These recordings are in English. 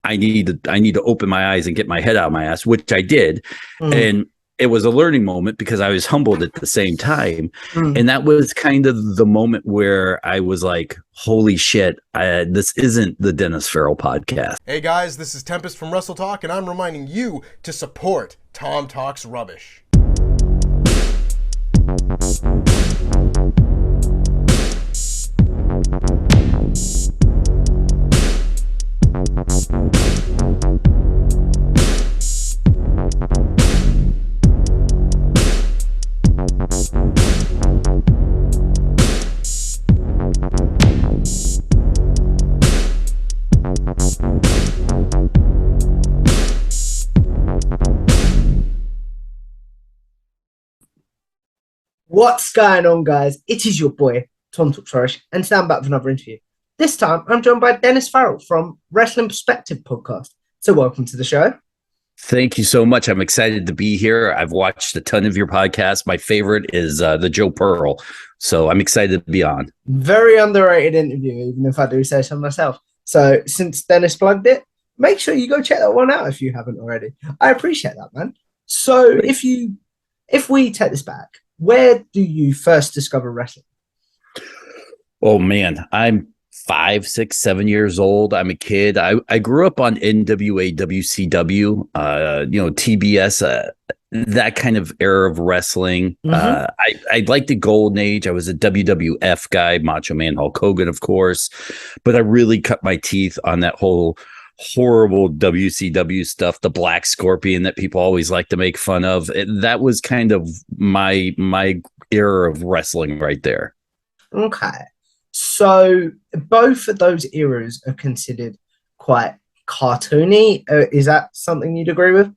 I need to open my eyes and get my head out of my ass, which I did. Mm, And it was a learning moment because I was humbled at the same time. mm. And that was kind of the moment where I was like, holy shit, this isn't the Dennis Farrell podcast. Hey guys, this is Tempest from Wrestle Talk, and I'm reminding you to support Tom Talks Rubbish. What's going on, guys? It is your boy, Tom Talks Rubbish, and today I'm back with another interview. This time, I'm joined by Dennis Farrell from Wrestling Perspective podcast. So welcome to the show. Thank you so much. I'm excited to be here. I've watched a ton of your podcasts. My favorite is the Joe Pearl. So I'm excited to be on. Very underrated interview, even if I do say so myself. So since Dennis plugged it, make sure you go check that one out if you haven't already. I appreciate that, man. So if we take this back, where do you first discover wrestling? Oh, man. I'm 5, 6, 7 years old. I'm a kid. I grew up on NWA, WCW, TBS, that kind of era of wrestling. I liked the golden age. I was a WWF guy, Macho Man Hulk Hogan, of course, but I really cut my teeth on that whole horrible WCW stuff, the Black Scorpion that people always like to make fun of. That was kind of my era of wrestling right there. Okay. So both of those eras are considered quite cartoony. Is that something you'd agree with?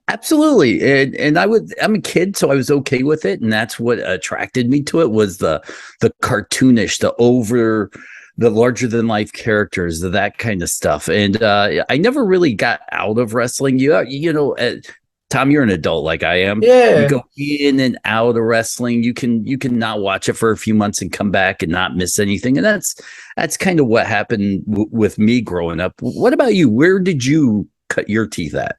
Absolutely. And I'm a kid, so I was okay with it. And that's what attracted me to it was the cartoonish, the larger than life characters, that kind of stuff. And I never really got out of wrestling. Tom, you're an adult like I am. Yeah. You go in and out of wrestling. You can not watch it for a few months and come back and not miss anything. And that's kind of what happened with me growing up. What about you? Where did you cut your teeth at?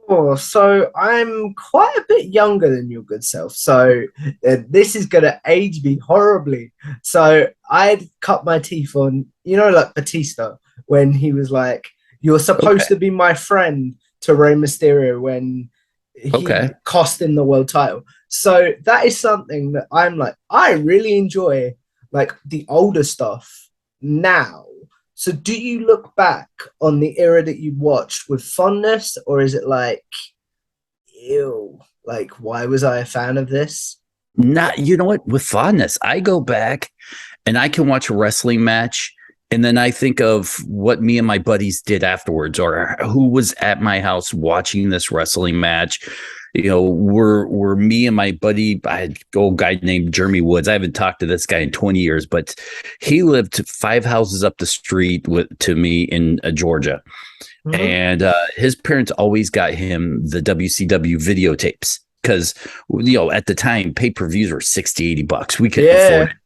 Oh, so I'm quite a bit younger than your good self. So this is going to age me horribly. So I'd cut my teeth on, like Batista, when he was like, "You're supposed to be my friend," to Rey Mysterio when he cost him the world title. So that is something that I'm like, I really enjoy, like the older stuff now. So do you look back on the era that you watched with fondness, or is it like, ew, like, why was I a fan of this? Not, you know what? With fondness, I go back and I can watch a wrestling match and then I think of what me and my buddies did afterwards, or who was at my house watching this wrestling match. Were me and my buddy, I had an old guy named Jeremy Woods. I haven't talked to this guy in 20 years, but he lived 5 houses up the street to me in Georgia. Mm-hmm. And his parents always got him the WCW videotapes because, at the time, pay-per-views were $60, $80. We couldn't afford it.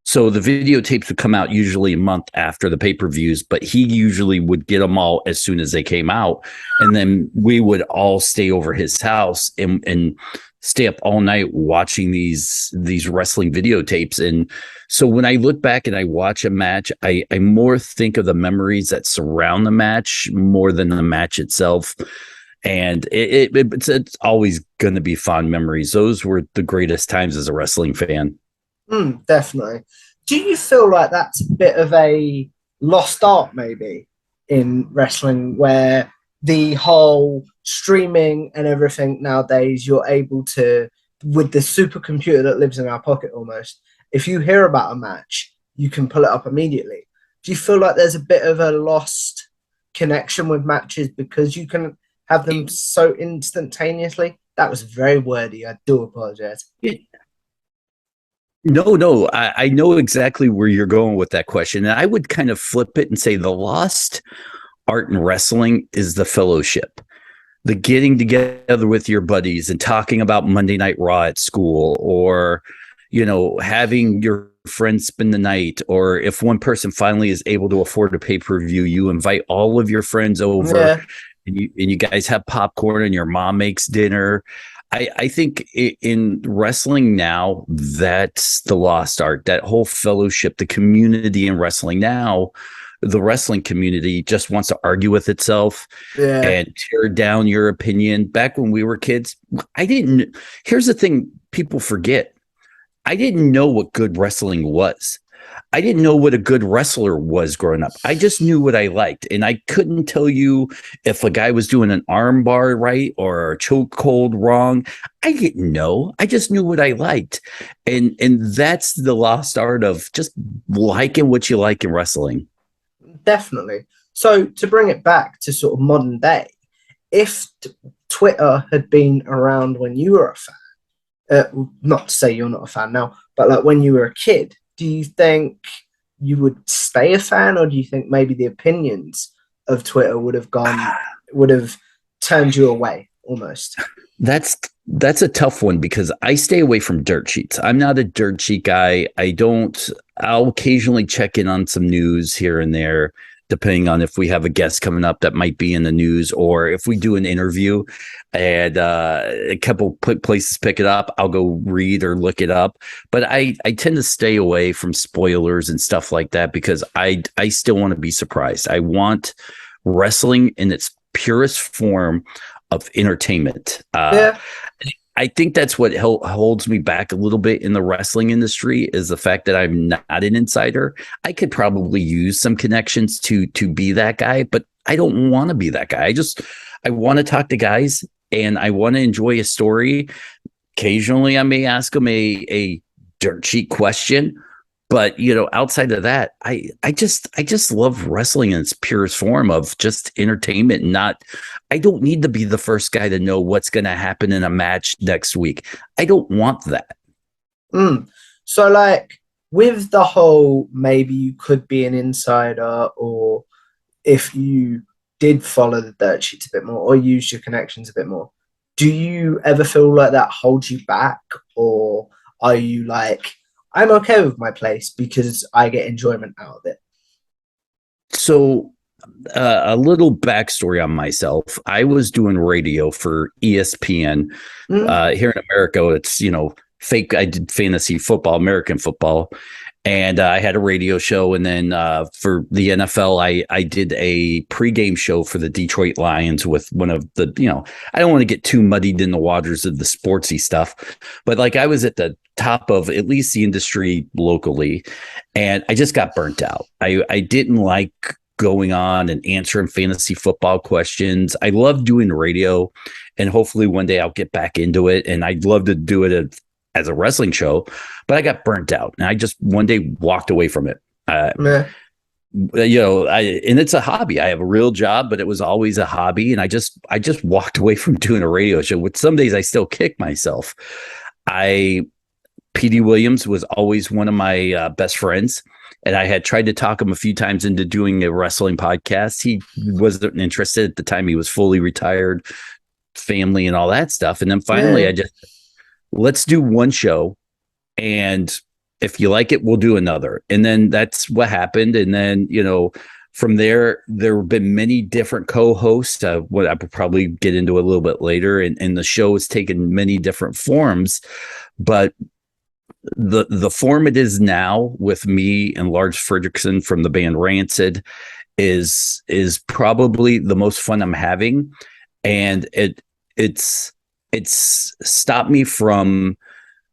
So the videotapes would come out usually a month after the pay-per-views, but he usually would get them all as soon as they came out. And then we would all stay over his house and stay up all night watching these wrestling videotapes. And so when I look back and I watch a match, I more think of the memories that surround the match more than the match itself. And it's always going to be fond memories. Those were the greatest times as a wrestling fan. Definitely. Do you feel like that's a bit of a lost art maybe in wrestling, where the whole streaming and everything nowadays, you're able to, with the supercomputer that lives in our pocket almost, if you hear about a match, you can pull it up immediately. Do you feel like there's a bit of a lost connection with matches because you can have them so instantaneously? That was very wordy. I do apologize. No, I know exactly where you're going with that question. And I would kind of flip it and say the lost art in wrestling is the fellowship, the getting together with your buddies and talking about Monday Night Raw at school, or, having your friends spend the night, or if one person finally is able to afford a pay-per-view, you invite all of your friends over, Yeah. and you guys have popcorn and your mom makes dinner. I think in wrestling now, that's the lost art, that whole fellowship, the community in wrestling now. The wrestling community just wants to argue with itself Yeah. and tear down your opinion. Back when we were kids, here's the thing people forget. I didn't know what good wrestling was. I didn't know what a good wrestler was growing up. I just knew what I liked. And I couldn't tell you if a guy was doing an arm bar right or a chokehold wrong. I didn't know. I just knew what I liked. And that's the lost art of just liking what you like in wrestling. Definitely. So to bring it back to sort of modern day, if Twitter had been around when you were a fan, not to say you're not a fan now, but like when you were a kid, do you think you would stay a fan, or do you think maybe the opinions of Twitter would have turned you away almost? That's a tough one because I stay away from dirt sheets. I'm not a dirt sheet guy. I'll occasionally check in on some news here and there, depending on if we have a guest coming up that might be in the news, or if we do an interview and a couple places pick it up, I'll go read or look it up. But I tend to stay away from spoilers and stuff like that because I still want to be surprised. I want wrestling in its purest form of entertainment. Yeah. I think that's what holds me back a little bit in the wrestling industry is the fact that I'm not an insider. I could probably use some connections to be that guy, but I don't want to be that guy. I want to talk to guys and I want to enjoy a story. Occasionally I may ask them a dirt sheet question, but outside of that, I just love wrestling in its purest form of just entertainment. I don't need to be the first guy to know what's going to happen in a match next week. I don't want that. So like with the whole, maybe you could be an insider, or if you did follow the dirt sheets a bit more or use your connections a bit more, do you ever feel like that holds you back, or are you like, I'm okay with my place because I get enjoyment out of it? So a little backstory on myself. I was doing radio for ESPN. Here in America, it's, fake. I did fantasy football, American football. And I had a radio show. And then for the NFL, I did a pregame show for the Detroit Lions with one of the, I don't want to get too muddied in the waters of the sportsy stuff, but like I was at the top of at least the industry locally. And I just got burnt out. I didn't like going on and answering fantasy football questions. I love doing radio, and hopefully one day I'll get back into it. And I'd love to do it as a wrestling show, but I got burnt out and I just one day walked away from it. And it's a hobby. I have a real job, but it was always a hobby. And I just walked away from doing a radio show, which some days I still kick myself. Petey Williams was always one of my best friends. And I had tried to talk him a few times into doing a wrestling podcast. He wasn't interested at the time. He was fully retired, family and all that stuff. And then finally let's do one show. And if you like it, we'll do another. And then that's what happened. And then, from there have been many different co-hosts. What I will probably get into a little bit later. And the show has taken many different forms, but the form it is now with me and Lars Fredrickson from the band Rancid is probably the most fun I'm having. And it's stopped me from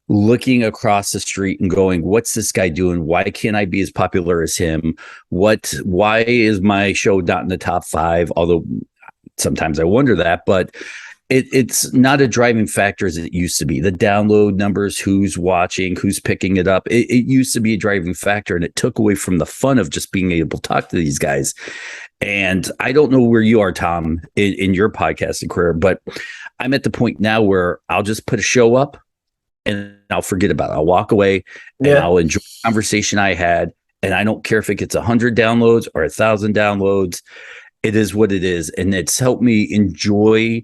looking across the street and going, what's this guy doing? Why can't I be as popular as him? Why is my show not in the top 5? Although sometimes I wonder that, but it's not a driving factor as it used to be. The download numbers, who's watching, who's picking it up. It used to be a driving factor, and it took away from the fun of just being able to talk to these guys. And I don't know where you are, Tom, in your podcasting career, but I'm at the point now where I'll just put a show up and I'll forget about it. I'll walk away and I'll enjoy the conversation I had. And I don't care if it gets 100 downloads or 1,000 downloads. It is what it is. And it's helped me enjoy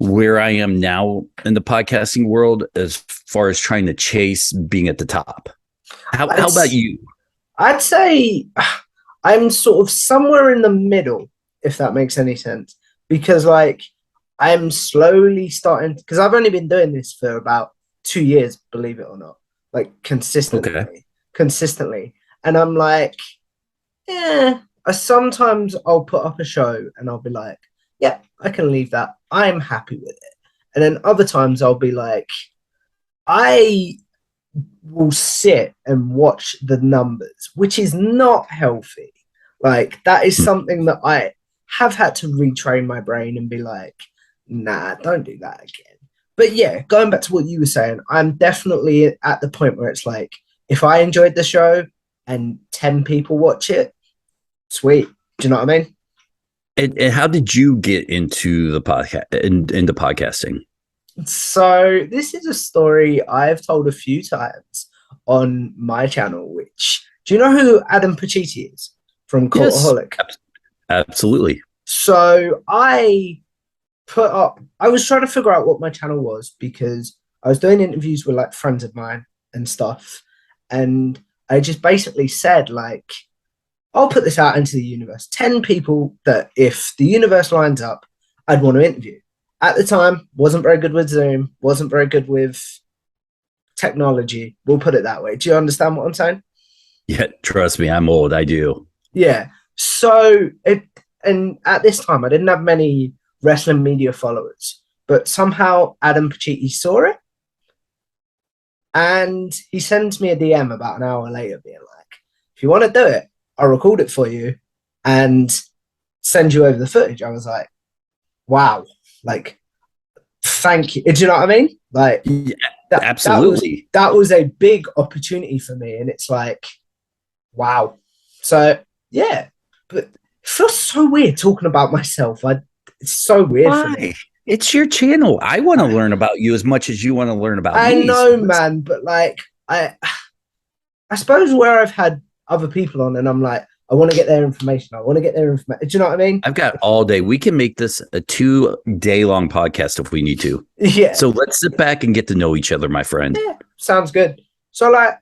where I am now in the podcasting world as far as trying to chase being at the top. How about you? I'd say I'm sort of somewhere in the middle, if that makes any sense. Because like I'm slowly starting, because I've only been doing this for about 2 years, believe it or not, like consistently. And I'm like, yeah, sometimes I'll put up a show and I'll be like, yeah, I can leave that. I'm happy with it. And then other times I'll be like, I will sit and watch the numbers, which is not healthy. Like that is something that I have had to retrain my brain and be like, nah, don't do that again. But yeah, going back to what you were saying, I'm definitely at the point where it's like, if I enjoyed the show and 10 people watch it, sweet. Do you know what I mean? And how did you get into the podcast into podcasting? So this is a story I've told a few times on my channel, which do you know who Adam Pacitti is from Cultaholic? Yes, absolutely. So I was trying to figure out what my channel was because I was doing interviews with like friends of mine and stuff. And I just basically said like, I'll put this out into the universe. 10 people that if the universe lines up, I'd want to interview. At the time, wasn't very good with Zoom, wasn't very good with technology. We'll put it that way. Do you understand what I'm saying? Yeah, trust me, I'm old. I do. Yeah. So, and at this time, I didn't have many wrestling media followers, but somehow Adam Pacitti saw it. And he sends me a DM about an hour later being like, if you want to do it, I'll record it for you and send you over the footage. I was like, wow, like, thank you. Do you know what I mean? Like, yeah, absolutely. That was a big opportunity for me. And it's like, wow. So, yeah, but it feels so weird talking about myself. It's so weird for me. It's your channel. I want to learn about you as much as you want to learn about me. I know, man, but like, I suppose where I've had other people on and I'm like, I want to get their information. Do you know what I mean? I've got all day. We can make this a 2-day long podcast if we need to. Yeah. So let's sit back and get to know each other, my friend. Yeah, sounds good. So like,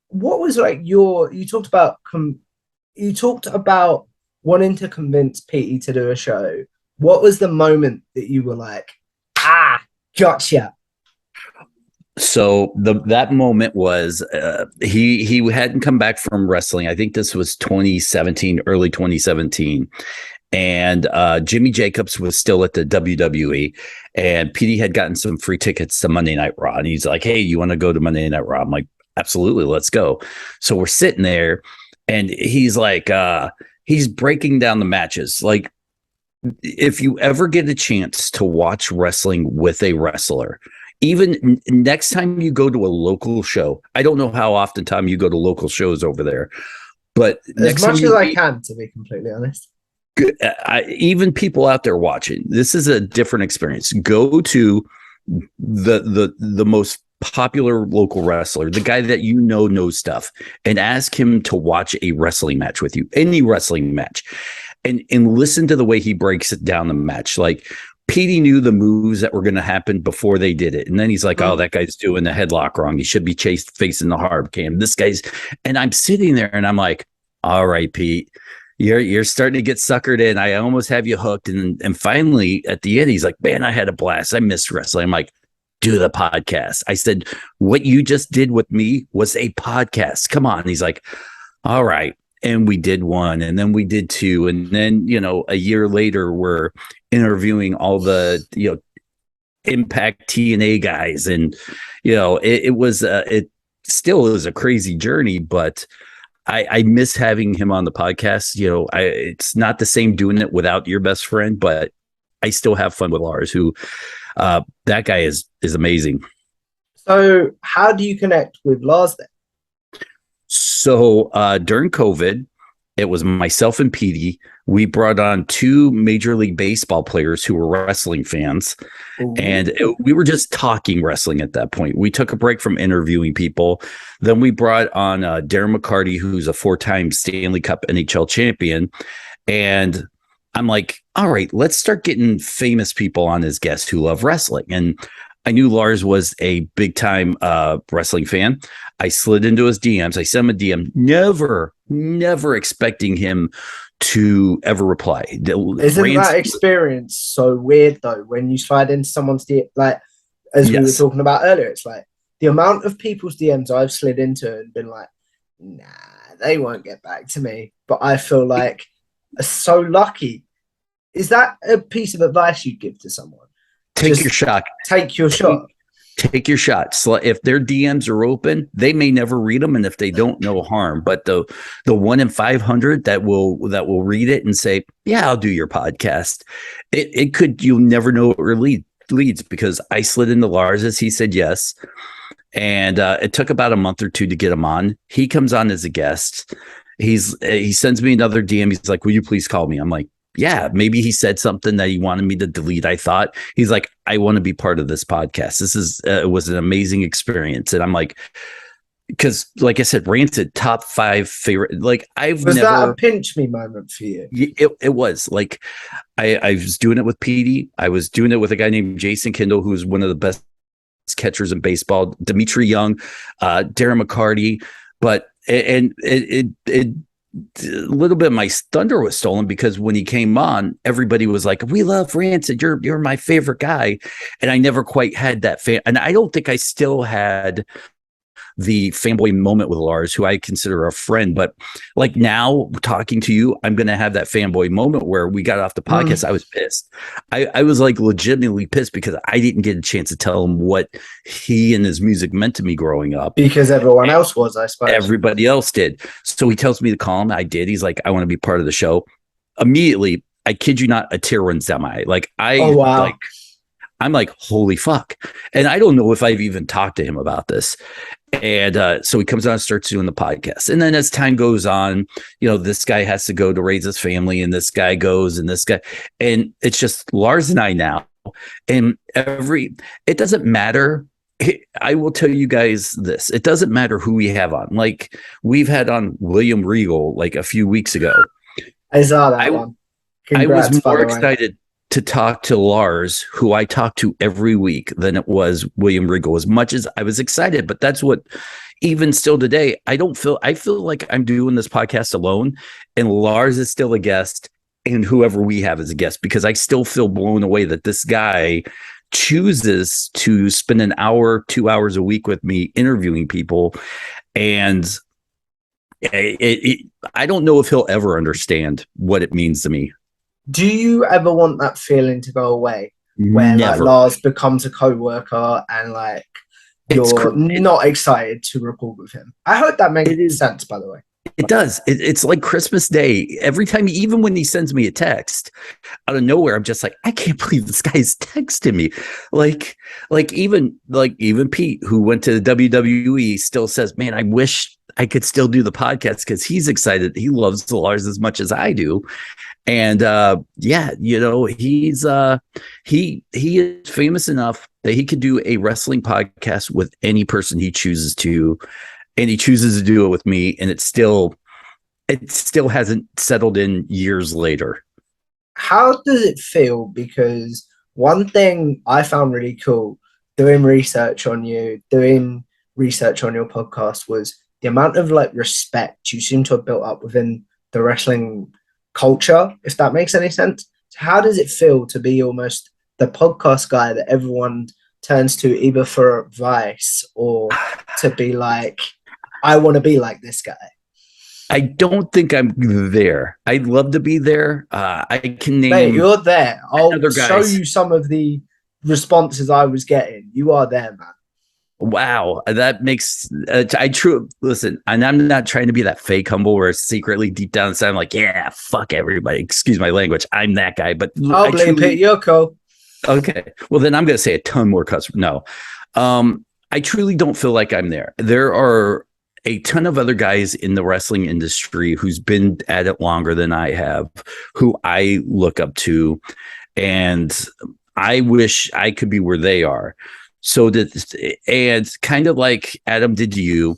what was like you talked about wanting to convince Petey to do a show. What was the moment that you were like, gotcha? So that moment was he hadn't come back from wrestling. I think this was 2017, early 2017. And Jimmy Jacobs was still at the WWE, and Petey had gotten some free tickets to Monday Night Raw. And he's like, hey, you want to go to Monday Night Raw? I'm like, absolutely, let's go. So we're sitting there, and he's like, he's breaking down the matches. Like, if you ever get a chance to watch wrestling with a wrestler, even next time you go to a local show, I don't know how often time you go to local shows over there, but as much as I can, to be completely honest. Even people out there watching, this is a different experience. Go to the most popular local wrestler, the guy that you know knows stuff, and ask him to watch a wrestling match with you, any wrestling match, and listen to the way he breaks it down the match. Like, Petey knew the moves that were going to happen before they did it. And then he's like, oh, that guy's doing the headlock wrong. He should be facing the hard cam. This guy's, and I'm sitting there and I'm like, all right, Pete, you're starting to get suckered in. I almost have you hooked. And finally at the end, he's like, man, I had a blast. I missed wrestling. I'm like, do the podcast. I said, what you just did with me was a podcast. Come on. He's like, all right. And we did one, and then we did two. And then, a year later, we're interviewing all the, Impact TNA guys. And, it still is a crazy journey, but I miss having him on the podcast. It's not the same doing it without your best friend, but I still have fun with Lars, who that guy is amazing. So how do you connect with Lars then? So during COVID, it was myself and Petey. We brought on 2 Major League Baseball players who were wrestling fans. Ooh. And we were just talking wrestling at that point. We took a break from interviewing people. Then we brought on Darren McCarty, who's a 4-time Stanley Cup NHL champion. And I'm like, all right, let's start getting famous people on as guests who love wrestling. And I knew Lars was a big time wrestling fan. I slid into his DMs. I sent him a DM, never expecting him to ever reply. Isn't that experience so weird though? When you slide into someone's DM, like as we were talking about earlier, it's like the amount of people's DMs I've slid into and been like, nah, they won't get back to me. But I feel like so lucky. Is that a piece of advice you'd give to someone? Take your shot. Take your shot. Take your shots. If their DMs are open, they may never read them, and if they don't, no harm. But the 1 in 500 that will read it and say, "Yeah, I'll do your podcast," it could. You'll never know where it leads, because I slid into Lars's. He said yes, and it took about a month or two to get him on. He comes on as a guest. He sends me another DM. He's like, "Will you please call me?" I'm like, yeah, maybe he said something that he wanted me to delete. I thought. He's like, I want to be part of this podcast. This is it was an amazing experience. And I'm like, because like I said, Rancid, top 5 favorite. Like was that a pinch me moment for you? It was like, I was doing it with Petey. I was doing it with a guy named Jason Kindle, who's one of the best catchers in baseball, Dimitri Young, Darren McCarty. But it a little bit of my thunder was stolen, because when he came on, everybody was like, we love Rancid, you're my favorite guy. And I never quite had that fan, and I don't think I still had the fanboy moment with Lars, who I consider a friend. But like now talking to you, I'm going to have that fanboy moment where we got off the podcast. I was pissed. I was like legitimately pissed, because I didn't get a chance to tell him what he and his music meant to me growing up. Because everyone else was, I suppose. Everybody else did. So he tells me to call him. I did. He's like, I want to be part of the show. Immediately, I kid you not, a tear runs down my eye. Like I'm like, holy fuck. And I don't know if I've even talked to him about this. And so he comes on and starts doing the podcast. And then as time goes on, this guy has to go to raise his family, and this guy goes, and this guy, and it's just Lars and I now. And it doesn't matter. I will tell you guys this. It doesn't matter who we have on. Like, we've had on William Regal like a few weeks ago. I saw that one. Congrats, I was more excited to talk to Lars, who I talk to every week, than it was William Regal, as much as I was excited. But that's what, even still today, I feel like I'm doing this podcast alone, and Lars is still a guest, and whoever we have as a guest, because I still feel blown away that this guy chooses to spend an hour, 2 hours a week with me interviewing people. And I don't know if he'll ever understand what it means to me. Do you ever want that feeling to go away, where like Lars becomes a co-worker and like you're not excited to record with him? I hope that makes sense, by the way. It does. It's like Christmas Day. Every time, even when he sends me a text out of nowhere, I'm just like, I can't believe this guy's texting me. Like even Pete, who went to the WWE, still says, man, I wish I could still do the podcast, because he's excited. He loves the Lars as much as I do. And he's he is famous enough that he could do a wrestling podcast with any person he chooses to, and he chooses to do it with me, and it still hasn't settled in years later. How does it feel? Because one thing I found really cool doing research on your podcast was the amount of like respect you seem to have built up within the wrestling culture, if that makes any sense. How does it feel to be almost the podcast guy that everyone turns to, either for advice or to be like, I want to be like this guy? I don't think I'm there. I'd love to be there. I can name. Mate, you're there. I'll show you some of the responses I was getting. You are there, man. Wow, that makes listen, and I'm not trying to be that fake humble where secretly deep down inside I'm like, yeah, fuck everybody. Excuse my language. I'm that guy. But I'll believe it. You're cool. Okay. Well, then I'm going to say a ton more cuss. No, I truly don't feel like I'm there. There are a ton of other guys in the wrestling industry who's been at it longer than I have, who I look up to, and I wish I could be where they are. So that, and kind of like Adam did to you,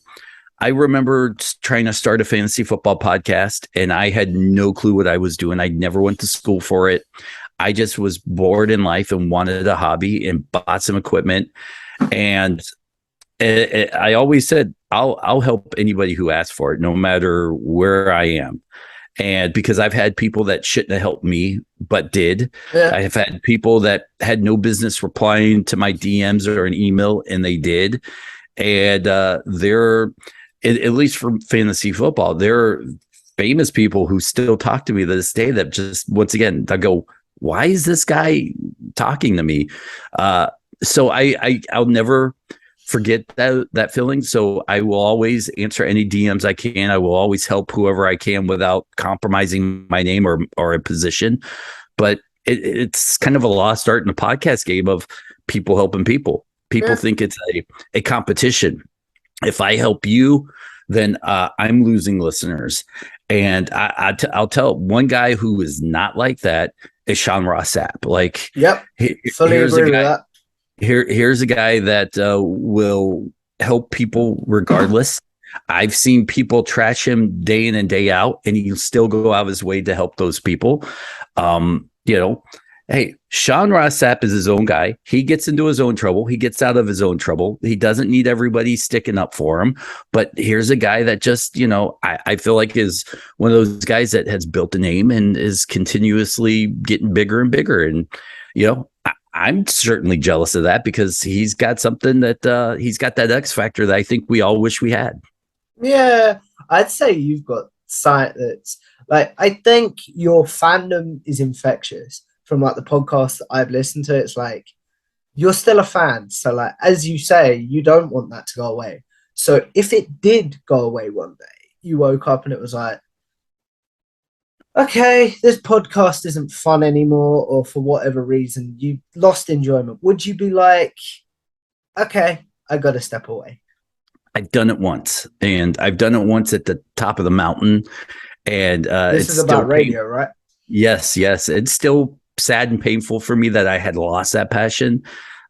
I remember trying to start a fantasy football podcast, and I had no clue what I was doing. I never went to school for it. I just was bored in life and wanted a hobby and bought some equipment. And I always said, I'll help anybody who asks for it, no matter where I am. And because I've had people that shouldn't have helped me, but did. Yeah. I have had people that had no business replying to my DMs or an email, and they did. And they're, at least for fantasy football, there are famous people who still talk to me to this day that just, once again, I go, why is this guy talking to me? So I'll never forget that feeling. So I will always answer any DMs I can. I will always help whoever I can without compromising my name or a position. But it's kind of a lost art in the podcast game of people helping people. People think it's a competition. If I help you, then I'm losing listeners. And I'll tell one guy who is not like that is Sean Ross Sapp. Like, yep, fully agree with that. Here's a guy that will help people regardless. I've seen people trash him day in and day out, and he'll still go out of his way to help those people. Hey, Sean Ross Sapp is his own guy. He gets into his own trouble. He gets out of his own trouble. He doesn't need everybody sticking up for him. But here's a guy that just, I feel like is one of those guys that has built a name and is continuously getting bigger and bigger. And, I'm certainly jealous of that because he's got something that he's got that X factor that I think we all wish we had. Yeah, I'd say you've got sight that's like, I think your fandom is infectious. From like the podcast that I've listened to, it's like you're still a fan. So like, as you say, you don't want that to go away. So if it did go away one day, you woke up and it was like, okay, this podcast isn't fun anymore, or for whatever reason, you lost enjoyment, would you be like, okay, I got to step away? I've done it once, and I've done it once at the top of the mountain. And this is about radio, right? Yes. It's still sad and painful for me that I had lost that passion.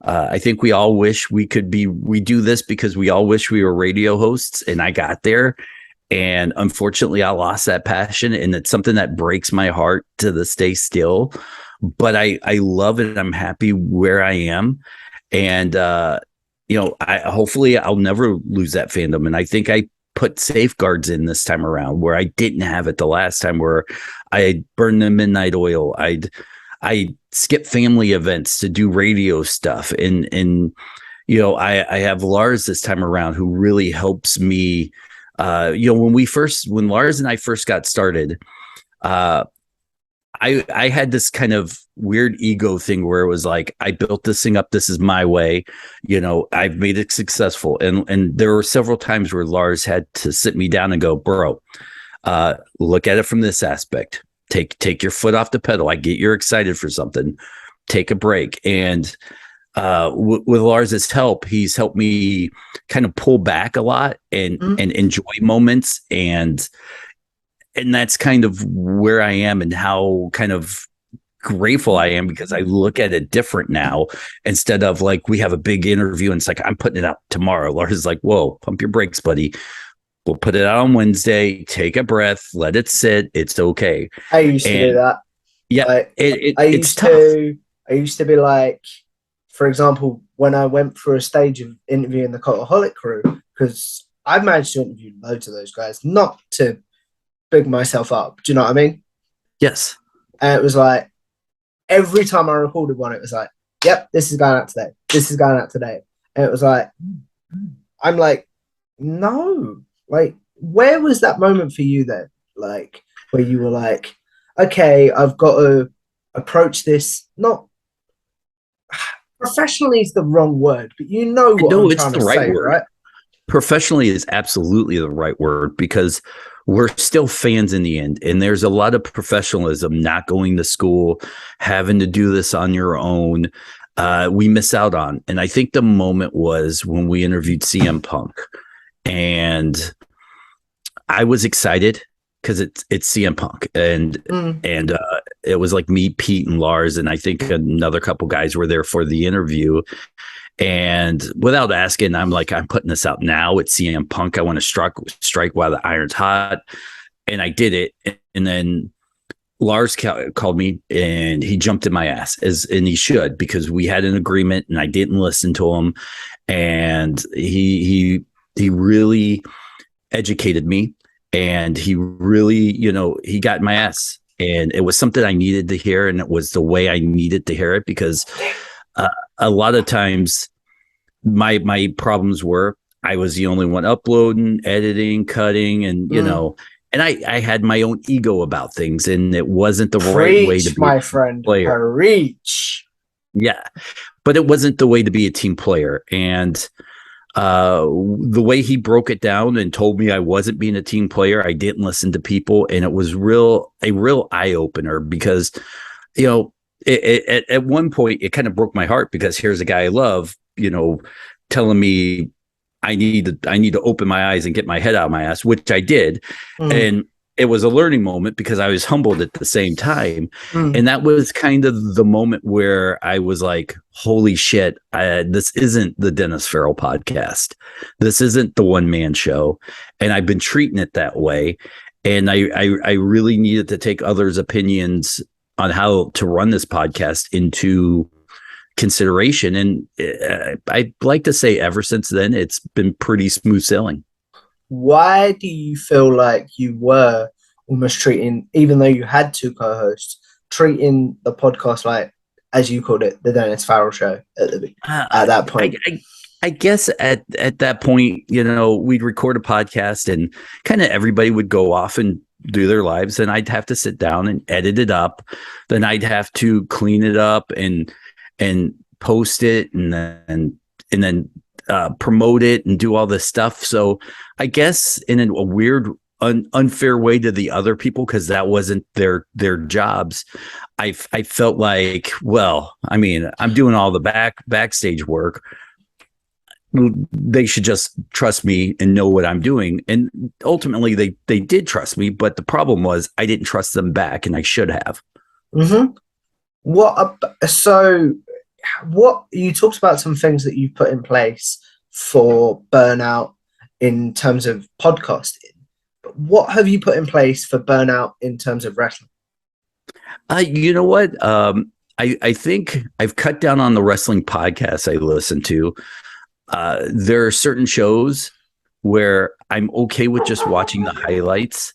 I think we all wish we do this because we all wish we were radio hosts, and I got there. And unfortunately, I lost that passion, and it's something that breaks my heart to this day still. But I love it. I'm happy where I am. And, hopefully I'll never lose that fandom. And I think I put safeguards in this time around where I didn't have it the last time, where I burned the midnight oil. I skip family events to do radio stuff. And I have Lars this time around who really helps me. When Lars and I first got started, I had this kind of weird ego thing where it was like, I built this thing up. This is my way. I've made it successful. And there were several times where Lars had to sit me down and go, bro, look at it from this aspect. Take your foot off the pedal. I get you're excited for something. Take a break. And with Lars's help, he's helped me kind of pull back a lot and enjoy moments. And that's kind of where I am and how kind of grateful I am, because I look at it different now. Instead of like, we have a big interview and it's like, I'm putting it out tomorrow. Lars is like, whoa, pump your brakes, buddy. We'll put it out on Wednesday. Take a breath. Let it sit. It's okay. I used to do that. Yeah, like, it's tough. I used to be like, for example, when I went through a stage of interviewing the Cultaholic crew, because I've managed to interview loads of those guys, not to big myself up. Do you know what I mean? Yes. And it was like, every time I recorded one, it was like, yep, this is going out today. This is going out today. And it was like, I'm like, no. Like, where was that moment for you then? Like, where you were like, okay, I've got to approach this, not professionally is the wrong word, but you know what I'm trying to say, right? Professionally is absolutely the right word, because we're still fans in the end. And there's a lot of professionalism, not going to school, having to do this on your own. We miss out on. And I think the moment was when we interviewed CM Punk. And I was excited. because it's CM Punk, and it was like me, Pete, and Lars, and I think another couple guys were there for the interview. And without asking, I'm putting this out now. It's CM Punk. I want to strike while the iron's hot, and I did it. And then Lars called me, and he jumped in my ass, and he should, because we had an agreement, and I didn't listen to him, and he really educated me, and he really, he got my ass, and it was something I needed to hear, and it was the way I needed to hear it, because a lot of times my problems were I was the only one uploading, editing, cutting, and and I had my own ego about things, and it wasn't the right way to be my friend. player. Preach. Yeah, but it wasn't the way to be a team player. And the way he broke it down and told me I wasn't being a team player, I didn't listen to people, and it was a real eye opener, because at one point it kind of broke my heart, because here's a guy I love, telling me I need to open my eyes and get my head out of my ass, which I did. And it was a learning moment, because I was humbled at the same time. And that was kind of the moment where I was like, holy shit, this isn't the Dennis Farrell podcast. This isn't the one man show. And I've been treating it that way. And I really needed to take others' opinions on how to run this podcast into consideration. And I'd like to say ever since then, it's been pretty smooth sailing. Why do you feel like you were almost treating, even though you had two co-hosts, treating the podcast like, as you called it, the Dennis Farrell show at that point? I guess at that point, we'd record a podcast, and kind of everybody would go off and do their lives, and I'd have to sit down and edit it up. Then I'd have to clean it up and post it, and then promote it and do all this stuff. So I guess in a weird, unfair way to the other people, because that wasn't their jobs, I felt like, well, I mean, I'm doing all the backstage work. They should just trust me and know what I'm doing. And ultimately they did trust me, but the problem was I didn't trust them back, and I should have. What you talked about, some things that you put in place for Burnout in terms of podcasting. But what have you put in place for Burnout in terms of wrestling? You know what? I think I've cut down on the wrestling podcasts I listen to. There are certain shows where I'm okay with just watching the highlights.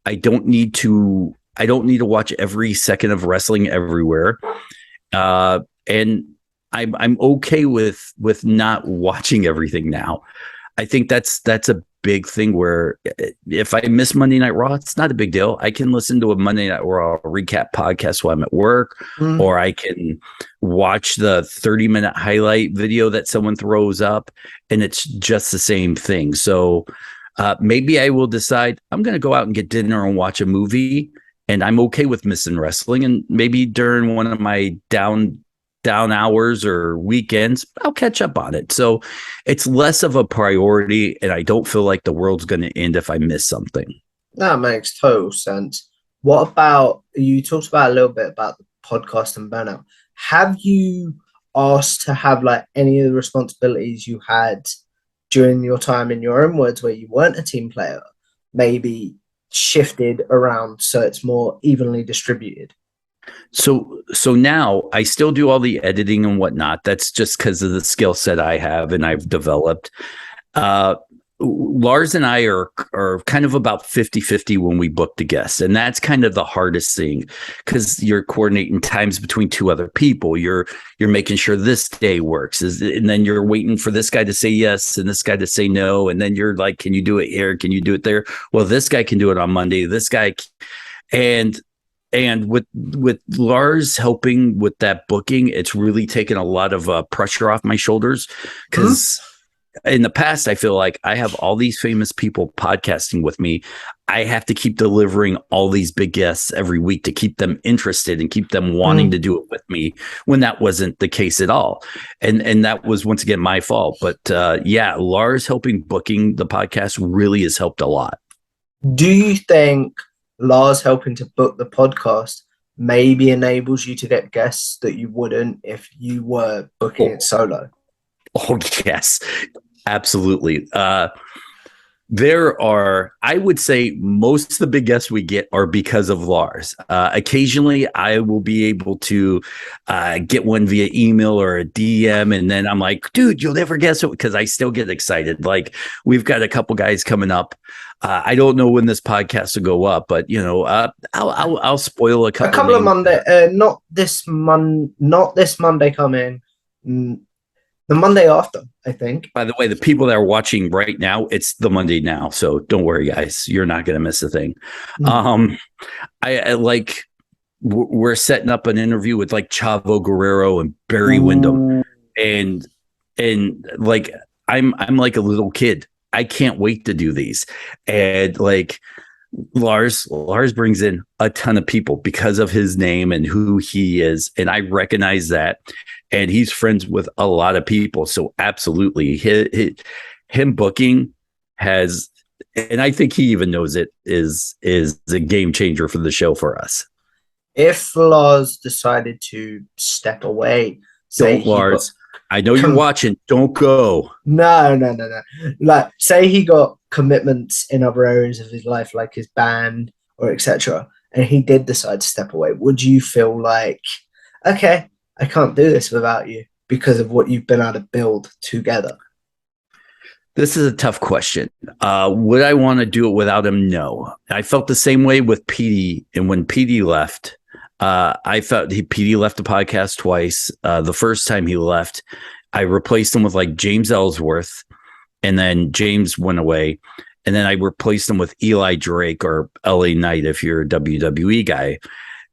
I don't need to watch every second of wrestling everywhere. And I'm okay with not watching everything now. I think that's a big thing, where if I miss Monday Night Raw, it's not a big deal. I can listen to a Monday Night Raw recap podcast while I'm at work, or I can watch the 30-minute highlight video that someone throws up, and it's just the same thing. So maybe I will decide I'm going to go out and get dinner and watch a movie, and I'm okay with missing wrestling. And maybe during one of my down hours or weekends, I'll catch up on it. So it's less of a priority, and I don't feel like the world's going to end if I miss something. That makes total sense. What about, you talked about a little bit about the podcast and Burnout. Have you asked to have like any of the responsibilities you had during your time, in your own words, where you weren't a team player, maybe shifted around so it's more evenly distributed? So now I still do all the editing and whatnot. That's just because of the skill set I have and I've developed. Lars and I are kind of about 50-50 when we book the guests. And that's kind of the hardest thing, because you're coordinating times between two other people. You're making sure this day works. And then you're waiting for this guy to say yes and this guy to say no. And then you're like, can you do it here? Can you do it there? Well, this guy can do it on Monday. This guy. And with Lars helping with that booking, it's really taken a lot of pressure off my shoulders, because in the past, I feel like I have all these famous people podcasting with me. I have to keep delivering all these big guests every week to keep them interested and keep them wanting to do it with me, when that wasn't the case at all. And that was, once again, my fault. But yeah, Lars helping booking the podcast really has helped a lot. Do you think Lars helping to book the podcast maybe enables you to get guests that you wouldn't if you were booking it solo? Oh, yes, absolutely. There are, I would say, most of the big guests we get are because of Lars. Occasionally, I will be able to get one via email or a DM, and then I'm like, dude, you'll never guess it, because I still get excited. Like, we've got a couple guys coming up. I don't know when this podcast will go up, but I'll spoil a couple. A couple of Monday, not this Monday coming. The Monday after, I think. By the way, the people that are watching right now, it's the Monday now. So don't worry, guys. You're not going to miss a thing. I like, we're setting up an interview with like Chavo Guerrero and Barry Windham. And like, I'm like a little kid. I can't wait to do these. And like, Lars brings in a ton of people because of his name and who he is. And I recognize that. And he's friends with a lot of people. So absolutely, him booking has, and I think he even knows it, is a game changer for the show for us. If Lars decided to step away, don't, Lars. I know you're watching. Don't go. No. Like, say he got commitments in other areas of his life, like his band or etc., and he did decide to step away. Would you feel like, okay, I can't do this without you because of what you've been able to build together? This is a tough question. Would I want to do it without him? No. I felt the same way with PD. And when PD left, I felt PD left the podcast twice. The first time he left, I replaced him with like James Ellsworth, and then James went away. And then I replaced him with Eli Drake or LA Knight, if you're a WWE guy.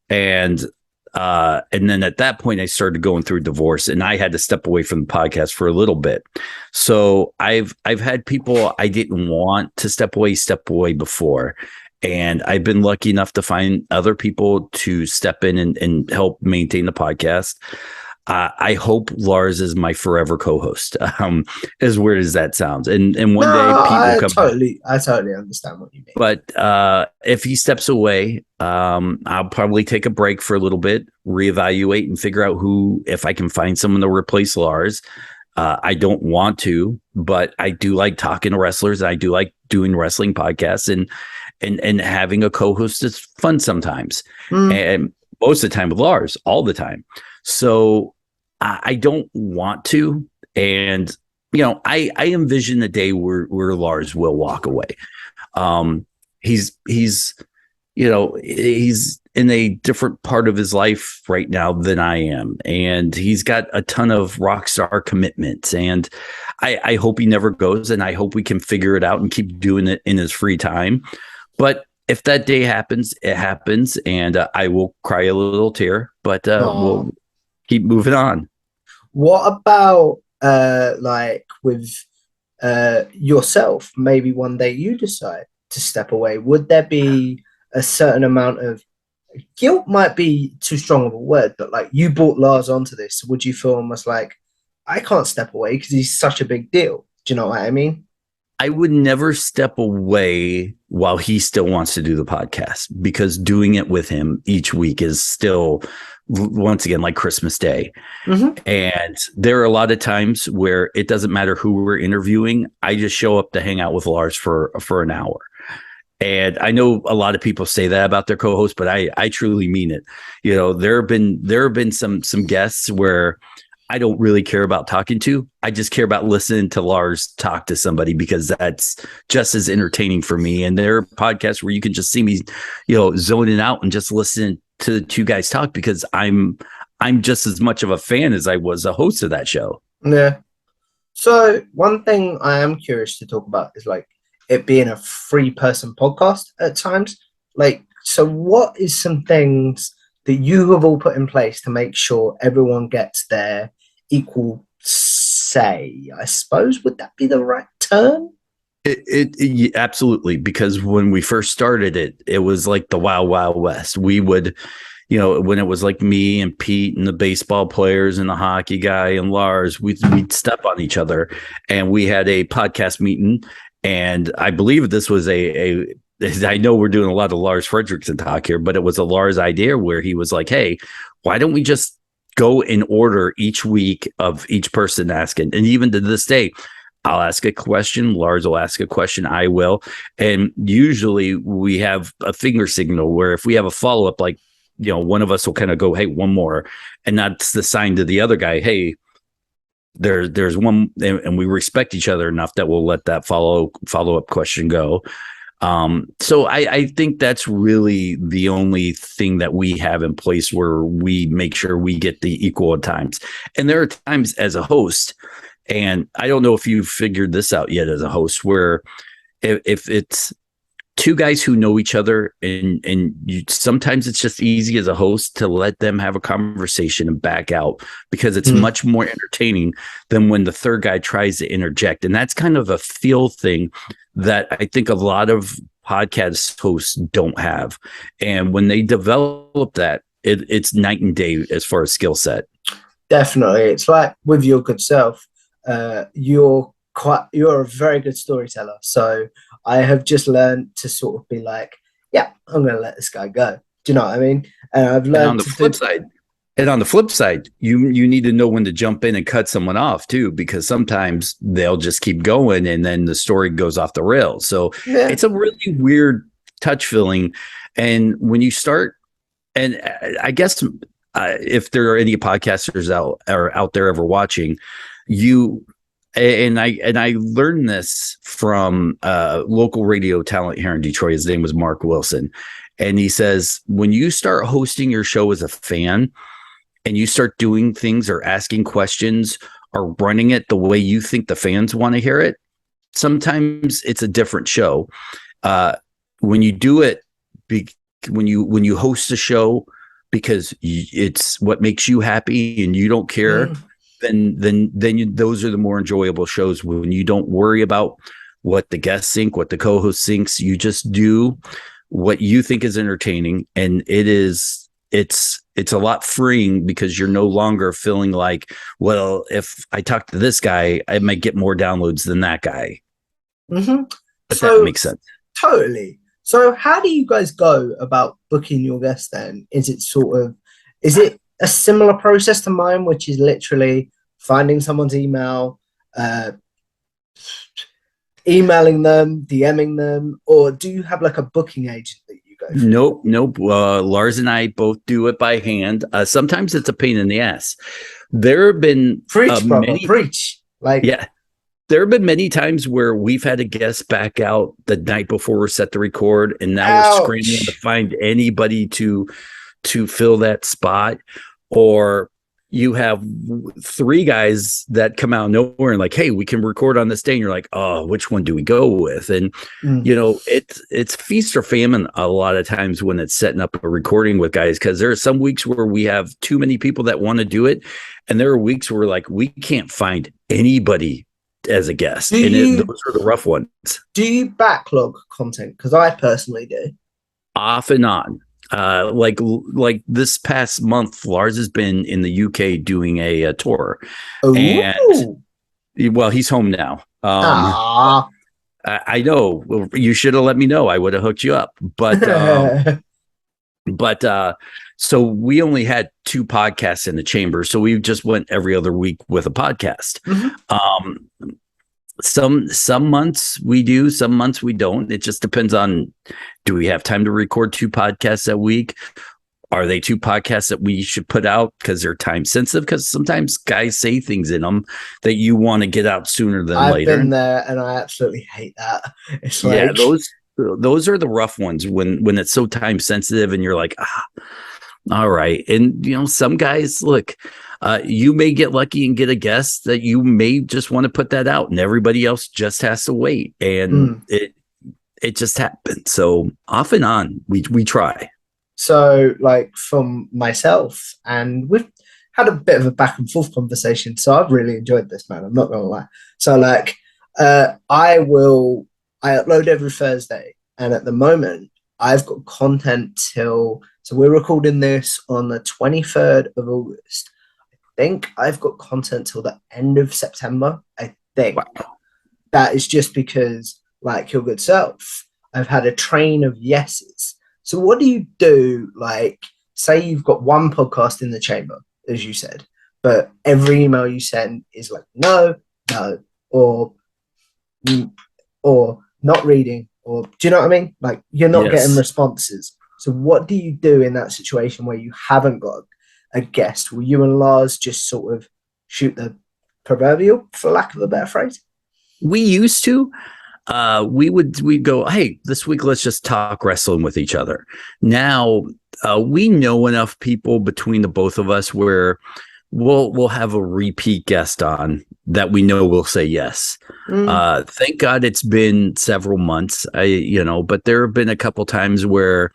And then at that point, I started going through divorce, and I had to step away from the podcast for a little bit. So I've had people I didn't want to step away before. And I've been lucky enough to find other people to step in and help maintain the podcast. I hope Lars is my forever co-host. As weird as that sounds. And one day people I totally understand what you mean. But if he steps away, I'll probably take a break for a little bit, reevaluate, and figure out if I can find someone to replace Lars. I don't want to, but I do like talking to wrestlers. And I do like doing wrestling podcasts, and having a co-host is fun sometimes. And most of the time with Lars, all the time. So I don't want to. And, I envision the day where Lars will walk away. He's in a different part of his life right now than I am. And he's got a ton of rock star commitments. And I hope he never goes. And I hope we can figure it out and keep doing it in his free time. But if that day happens, it happens. And I will cry a little tear, but we'll keep moving on. What about like with yourself? Maybe one day you decide to step away. Would there be a certain amount of guilt? Might be too strong of a word, but like, you brought Lars onto this. Would you feel almost like, I can't step away because he's such a big deal? Do you know what I mean? I would never step away while he still wants to do the podcast, because doing it with him each week is still, once again, like Christmas Day. And there are a lot of times where it doesn't matter who we're interviewing. I just show up to hang out with Lars for an hour. And I know a lot of people say that about their co-host, but I truly mean it. There have been some guests where I don't really care about talking to. I just care about listening to Lars talk to somebody, because that's just as entertaining for me. And there are podcasts where you can just see me, zoning out and just listening to the two guys talk, because I'm just as much of a fan as I was a host of that show. Yeah. So one thing I am curious to talk about is like it being a 3-person podcast at times. Like, so what is some things that you have all put in place to make sure everyone gets their equal say, I suppose? Would that be the right term? It absolutely, because when we first started it was like the Wild Wild West. We would, when it was like me and Pete and the baseball players and the hockey guy and Lars, we'd step on each other, and we had a podcast meeting. And I believe this was a I know we're doing a lot of Lars Fredrickson talk here, but it was a Lars idea where he was like, hey, why don't we just go in order each week of each person asking? And even to this day, I'll ask a question, Lars will ask a question, I will. And usually we have a finger signal where if we have a follow-up, like, one of us will kind of go, hey, one more. And that's the sign to the other guy, hey, there's one, and we respect each other enough that we'll let that follow-up question go. So I think that's really the only thing that we have in place where we make sure we get the equal times. And there are times as a host, and I don't know if you've figured this out yet as a host, where if it's two guys who know each other, and sometimes it's just easy as a host to let them have a conversation and back out, because it's much more entertaining than when the third guy tries to interject. And that's kind of a feel thing that I think a lot of podcast hosts don't have. And when they develop that, it's night and day as far as skill set. Definitely. It's like with your good self, you're a very good storyteller. So I have just learned to sort of be like, yeah, I'm going to let this guy go. Do you know what I mean? And I've learned on the flip side, you need to know when to jump in and cut someone off too, because sometimes they'll just keep going and then the story goes off the rails. So it's a really weird touch feeling. And when you start, and I guess if there are any podcasters out there ever watching, I learned this from local radio talent here in Detroit. His name was Mark Wilson. And he says, when you start hosting your show as a fan and you start doing things or asking questions or running it the way you think the fans want to hear it, sometimes it's a different show. When you do it, when you host a show because it's what makes you happy and you don't care, then those are the more enjoyable shows, when you don't worry about what the guests think, what the co-host thinks. You just do what you think is entertaining, and it's a lot freeing, because you're no longer feeling like, well, if I talk to this guy, I might get more downloads than that guy. Mm-hmm. If that makes sense. Totally. So how do you guys go about booking your guests then? Is it a similar process to mine, which is literally finding someone's email, emailing them, DMing them, or do you have like a booking agent that you go through? Nope. Lars and I both do it by hand. Sometimes it's a pain in the ass. There have been preach. There have been many times where we've had a guest back out the night before we're set to record, and now we're scrambling to find anybody to fill that spot. Or you have three guys that come out of nowhere and like, hey, we can record on this day. And you're like, oh, which one do we go with? And, it's feast or famine a lot of times when it's setting up a recording with guys, because there are some weeks where we have too many people that want to do it. And there are weeks where like, we can't find anybody as a guest. Those are the rough ones. Do you backlog content? Because I personally do. Off and on. Like this past month, Lars has been in the UK doing a tour. Ooh. And well, he's home now. I know. Well, you should have let me know. I would have hooked you up. But so we only had 2 podcasts in the chamber, so we just went every other week with a podcast. Mm-hmm. Some months we do, some months we don't. It just depends on, do we have time to record 2 podcasts a week? Are they 2 podcasts that we should put out because they're time sensitive? Because sometimes guys say things in them that you want to get out sooner than later. I've been there, and I absolutely hate that. It's like, those are the rough ones when it's so time sensitive, and you're like, all right. And some guys, look, you may get lucky and get a guest that you may just want to put that out, and everybody else just has to wait. And it just happens. So off and on, we try. So like from myself, and we've had a bit of a back and forth conversation. So I've really enjoyed this, man. I'm not going to lie. So like, I upload every Thursday, and at the moment I've got content so we're recording this on the 23rd of August. I think I've got content till the end of September. I think. Wow. That is just because, like your good self, I've had a train of yeses. So what do you do? Like, say you've got one podcast in the chamber, as you said, but every email you send is like, no, no, or not reading, or do you know what I mean? Like, you're not getting Yes. responses. So what do you do in that situation where you haven't got a guest? Will you and Lars just sort of shoot the proverbial, for lack of a better phrase? We used to. We'd go, hey, this week let's just talk wrestling with each other. Now we know enough people between the both of us where we'll have a repeat guest on that we know will say yes. Thank God it's been several months. But there have been a couple times where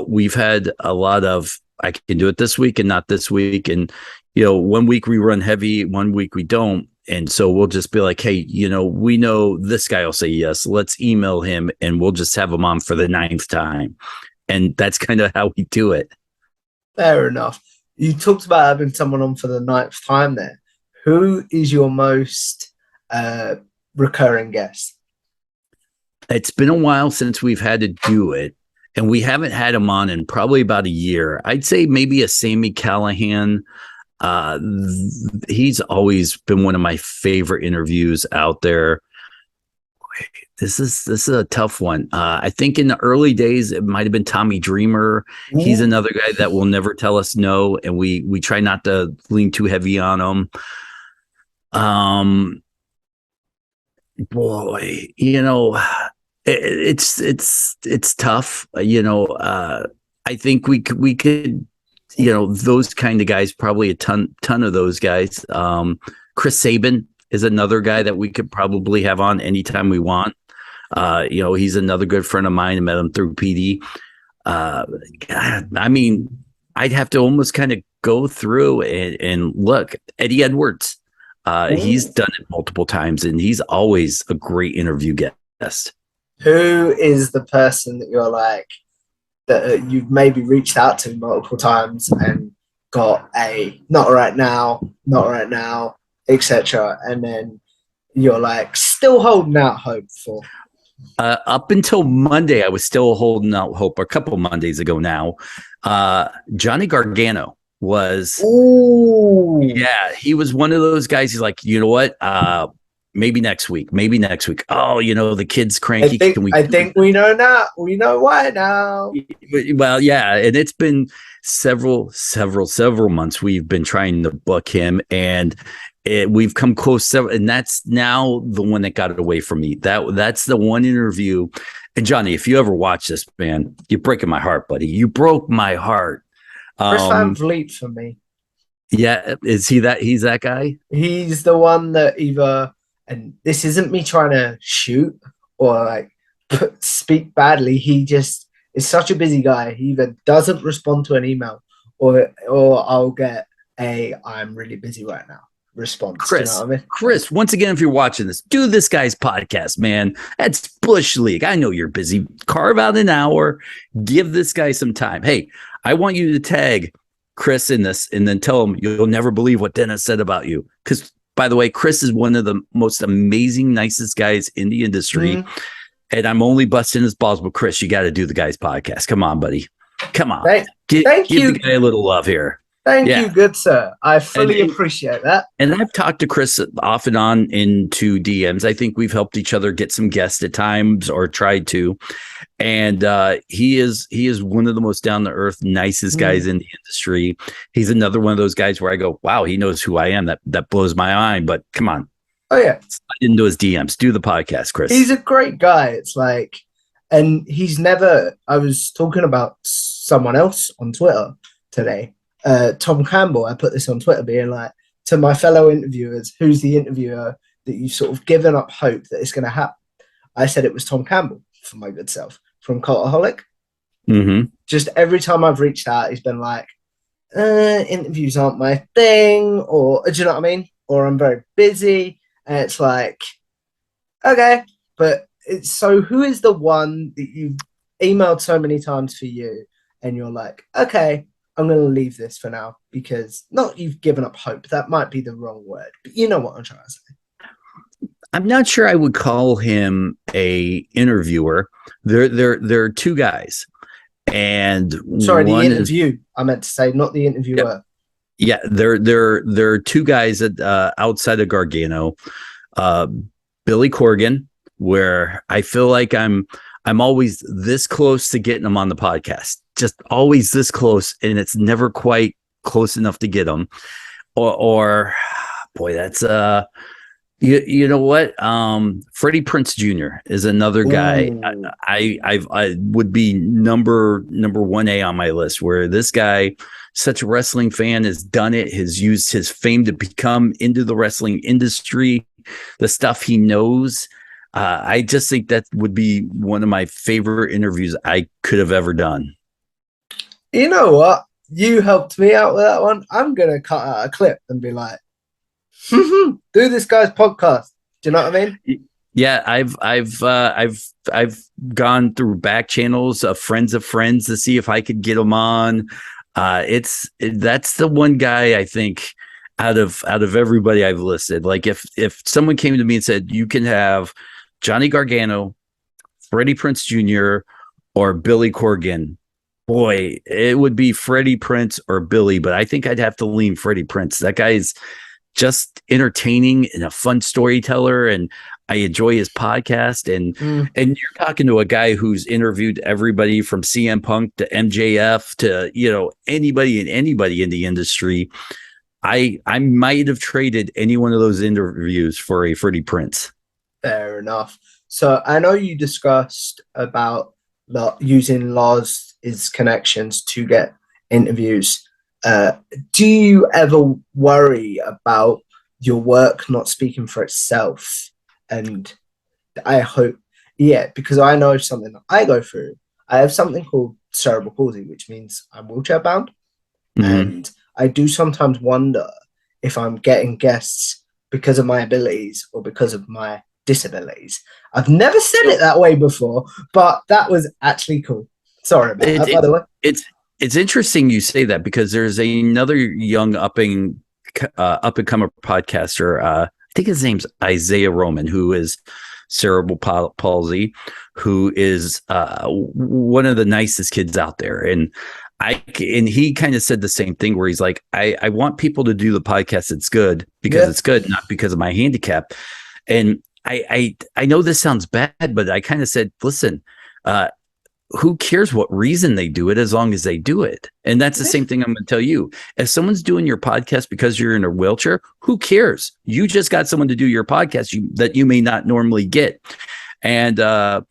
we've had a lot of I can do it this week and not this week, and 1 week we run heavy, 1 week we don't. And so we'll just be like, hey, we know this guy will say yes. Let's email him and we'll just have him on for the 9th time. And that's kind of how we do it. Fair enough. You talked about having someone on for the 9th time there. Who is your most recurring guest? It's been a while since we've had to do it. And we haven't had him on in probably about a year. I'd say maybe a Sammy Callahan. He's always been one of my favorite interviews out there. This is a tough one. I think in the early days it might have been Tommy Dreamer. He's another guy that will never tell us no, and we try not to lean too heavy on him. Boy, it's tough. I think we could. Those kind of guys, probably a ton of those guys. Chris Sabin is another guy that we could probably have on anytime we want. He's another good friend of mine. I met him through PD. I mean, I'd have to almost kind of go through and look. Eddie Edwards, he's done it multiple times, and he's always a great interview guest. Who is the person that you're like, that you've maybe reached out to multiple times and got a not right now, etc., and then you're like still holding out hope for? Up until Monday, I was still holding out hope. A couple of Mondays ago now, Johnny Gargano was. Ooh. Yeah, he was one of those guys. He's like, you know what? Maybe next week. Oh, the kid's cranky. I think we know now. We know why now. Well, yeah, and it's been several months we've been trying to book him, and we've come close. And that's now the one that got it away from me. That's the one interview. And Johnny, if you ever watch this, man, you're breaking my heart, buddy. You broke my heart. Chris Van Vliet for me. Yeah, is he that? He's that guy. He's the one that either. And this isn't me trying to shoot or like speak badly. He just is such a busy guy. He either doesn't respond to an email or I'll get a "I'm really busy right now" response. Chris, do you know what I mean? Chris, once again, if you're watching this, do this guy's podcast, man. That's Bush League. I know you're busy. Carve out an hour. Give this guy some time. Hey, I want you to tag Chris in this and then tell him you'll never believe what Dennis said about you. Because by the way, Chris is one of the most amazing, nicest guys in the industry. And I'm only busting his balls, but Chris, you got to do the guy's podcast. Come on, buddy. Come on. Give the guy a little love here. Thank you, good sir. I fully appreciate that. And I've talked to Chris off and on into DMs. I think we've helped each other get some guests at times or tried to. And he is one of the most down to earth, nicest guys in the industry. He's another one of those guys where I go, wow, he knows who I am. That blows my mind. But come on. Oh yeah. Slide into his DMs. Do the podcast, Chris. He's a great guy. It's like, and he's never. I was talking about someone else on Twitter today. Tom Campbell, I put this on Twitter being like, to my fellow interviewers, who's the interviewer that you've sort of given up hope that it's going to happen? I said it was Tom Campbell, for my good self, from Cultaholic. Just every time I've reached out, he's been like, interviews aren't my thing, or do you know what I mean? Or I'm very busy. And it's like, okay, but it's so who is the one that you've emailed so many times for you and you're like, okay, I'm going to leave this for now, because not you've given up hope. That might be the wrong word, but you know what I'm trying to say. I'm not sure I would call him a interviewer. There are two guys, and Sorry, the one is interview. I meant to say, not the interviewer. yeah. There are two guys at outside of Gargano, uh, Billy Corgan, where I feel like I'm always this close to getting them on the podcast, just always this close, and it's never quite close enough to get them. Or boy, that's you know what? Freddie Prinze Jr. is another guy. Ooh. I would be number 1A on my list. Where this guy, such a wrestling fan, has done it. Has used his fame to become into the wrestling industry. The stuff he knows. I just think that would be one of my favorite interviews I could have ever done. You know what? You helped me out with that one. I'm gonna cut out a clip and be like, do this guy's podcast. Do you know what I mean? Yeah, I've gone through back channels of friends to see if I could get him on. That's the one guy I think out of everybody I've listed. Like if someone came to me and said you can have Johnny Gargano, Freddie Prinze Jr., or Billy Corgan, boy, it would be Freddie Prinze or Billy, but I think I'd have to lean Freddie Prinze. That guy's just entertaining and a fun storyteller, and I enjoy his podcast. And you're talking to a guy who's interviewed everybody from CM Punk to MJF to anybody in the industry. I might have traded any one of those interviews for a Freddie Prinze. Fair enough. So I know you discussed about using Lars's connections to get interviews. Do you ever worry about your work not speaking for itself? And I hope, because I know something that I go through. I have something called cerebral palsy, which means I'm wheelchair bound. Mm-hmm. And I do sometimes wonder if I'm getting guests because of my abilities or because of my disabilities. I've never said it that way before, but that was actually cool. Sorry about that, by the way. It's interesting you say that because there's another young up and comer podcaster. I think his name's Isaiah Roman, who is cerebral palsy, who is one of the nicest kids out there. And he kind of said the same thing where he's like, I want people to do the podcast. It's good because it's good, not because of my handicap. And I know this sounds bad, but I kind of said, listen, who cares what reason they do it as long as they do it? And that's the same thing I'm going to tell you. If someone's doing your podcast because you're in a wheelchair, who cares? You just got someone to do your podcast that you may not normally get. And I'm